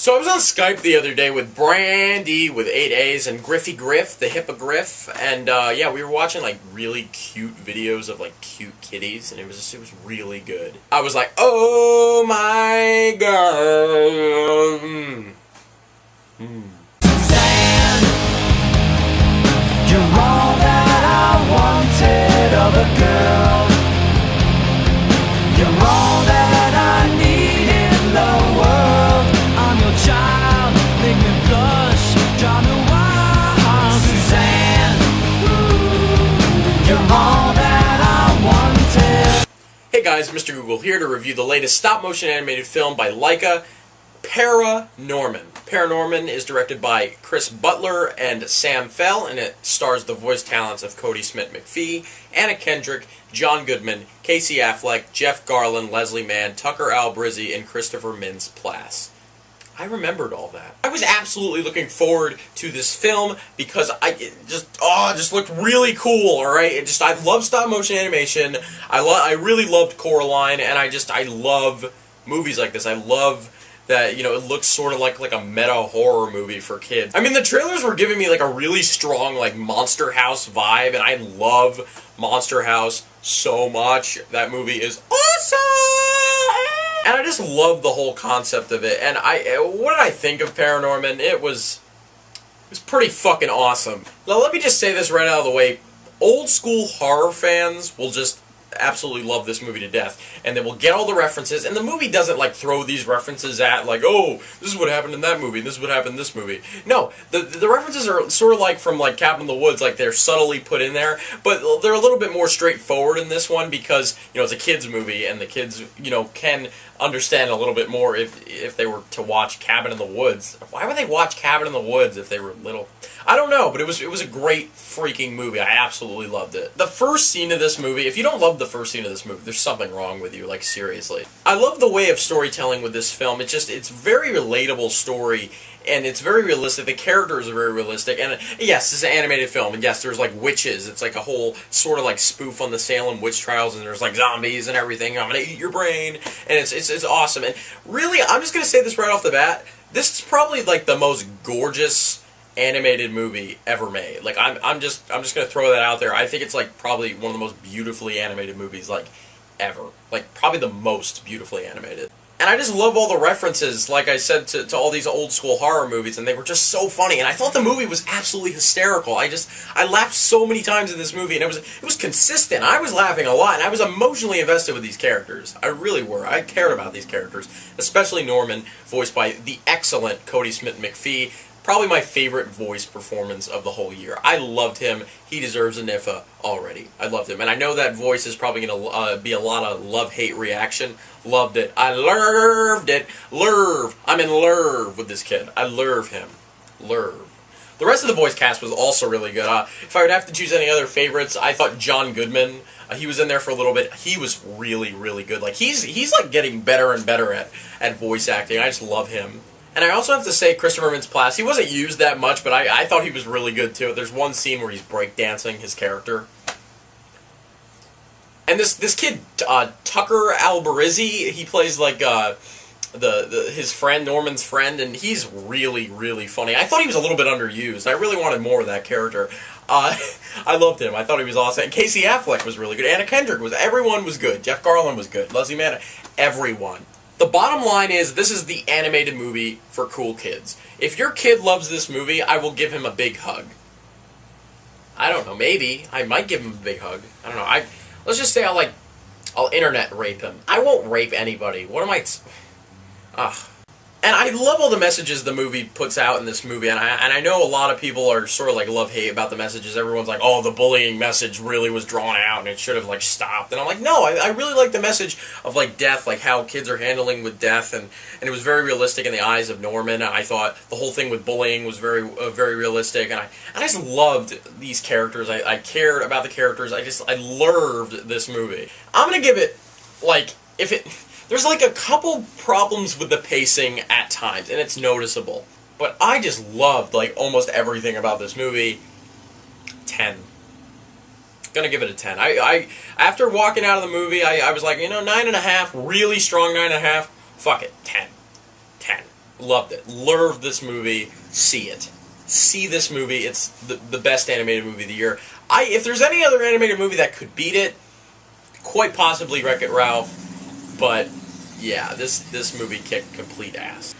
So I was on Skype the other day with Brandy with 8 A's and Griffy Griff, the Hippogriff, and yeah, we were watching like really cute videos of like cute kitties, and it was really good. I was like, oh my god. Suzanne, you're all that I wanted of a girl. You're all that I need in the world. I'm your child, make me blush, drive me wild. Suzanne, you're all that I wanted. Hey guys, Mr. Google here to review the latest stop-motion animated film by Laika, ParaNorman. ParaNorman is directed by Chris Butler and Sam Fell, and it stars the voice talents of Cody Smith-McPhee, Anna Kendrick, John Goodman, Casey Affleck, Jeff Garlin, Leslie Mann, Tucker Albrizzi, and Christopher Mintz-Plasse. I remembered all that. I was absolutely looking forward to this film because it just looked really cool. All right, I love stop motion animation. I really loved Coraline, and I love movies like this. I love that, you know, it looks sort of like a meta horror movie for kids. I mean, the trailers were giving me like a really strong like Monster House vibe, and I love Monster House so much. That movie is awesome! And I just love the whole concept of it. And what did I think of ParaNorman? It was pretty fucking awesome. Now let me just say this right out of the way. Old school horror fans will just absolutely love this movie to death, and they will get all the references, and the movie doesn't like throw these references at like, oh, this is what happened in that movie, this is what happened in this movie. No, the references are sort of like from like Cabin in the Woods, like they're subtly put in there, but they're a little bit more straightforward in this one because, you know, it's a kids movie, and the kids, you know, can understand a little bit more if they were to watch Cabin in the Woods. Why would they watch Cabin in the Woods if they were little? I don't know, but it was a great freaking movie. I absolutely loved it. The first scene of this movie, if you don't love the first scene of this movie, there's something wrong with you, like seriously. I love the way of storytelling with this film. It's very relatable story, and it's very realistic. The characters are very realistic, and yes, it's an animated film, and yes, there's like witches. It's like a whole sort of like spoof on the Salem witch trials, and there's like zombies and everything. I'm gonna eat your brain, and it's awesome. And really, I'm just gonna say this right off the bat. This is probably like the most gorgeous animated movie ever made. Like I'm just gonna throw that out there. I think it's like probably one of the most beautifully animated movies like ever. Like probably the most beautifully animated. And I just love all the references, like I said, to all these old school horror movies, and they were just so funny. And I thought the movie was absolutely hysterical. I laughed so many times in this movie, and it was consistent. I was laughing a lot, and I was emotionally invested with these characters. I really were. I cared about these characters, especially Norman, voiced by the excellent Cody Smith-McPhee. Probably my favorite voice performance of the whole year. I loved him. He deserves a NIFA already. I loved him. And I know that voice is probably going to be a lot of love-hate reaction. Loved it. I loved it. Lerv. I'm in love with this kid. I love him. Lerv. The rest of the voice cast was also really good. If I would have to choose any other favorites, I thought John Goodman, he was in there for a little bit. He was really, really good. Like he's like getting better and better at voice acting. I just love him. And I also have to say Christopher Mintz-Plasse, he wasn't used that much, but I thought he was really good too. There's one scene where he's breakdancing his character. And this kid, Tucker Albrizzi, he plays like his friend, Norman's friend, and he's really, really funny. I thought he was a little bit underused. I really wanted more of that character. I loved him. I thought he was awesome. And Casey Affleck was really good. Anna Kendrick everyone was good. Jeff Garlin was good. Leslie Mann, everyone. The bottom line is, this is the animated movie for cool kids. If your kid loves this movie, I will give him a big hug. I don't know, maybe. I might give him a big hug. I don't know. Let's just say I'll internet rape him. I won't rape anybody. What am I... Ugh. And I love all the messages the movie puts out in this movie, and I know a lot of people are sort of like love-hate about the messages. Everyone's like, oh, the bullying message really was drawn out, and it should have like stopped. And I'm like, no, I really like the message of like death, like how kids are handling with death, and it was very realistic in the eyes of Norman. I thought the whole thing with bullying was very realistic, and I just loved these characters. I cared about the characters. I loved this movie. I'm gonna give it like There's like a couple problems with the pacing at times, and it's noticeable. But I just loved like almost everything about this movie. 10. Gonna give it a 10. I after walking out of the movie, I was like, you know, 9.5, really strong 9.5. Fuck it, 10. 10. Loved it. Loved this movie. See it. See this movie. It's the best animated movie of the year. If there's any other animated movie that could beat it, quite possibly Wreck-It Ralph. But yeah, this movie kicked complete ass.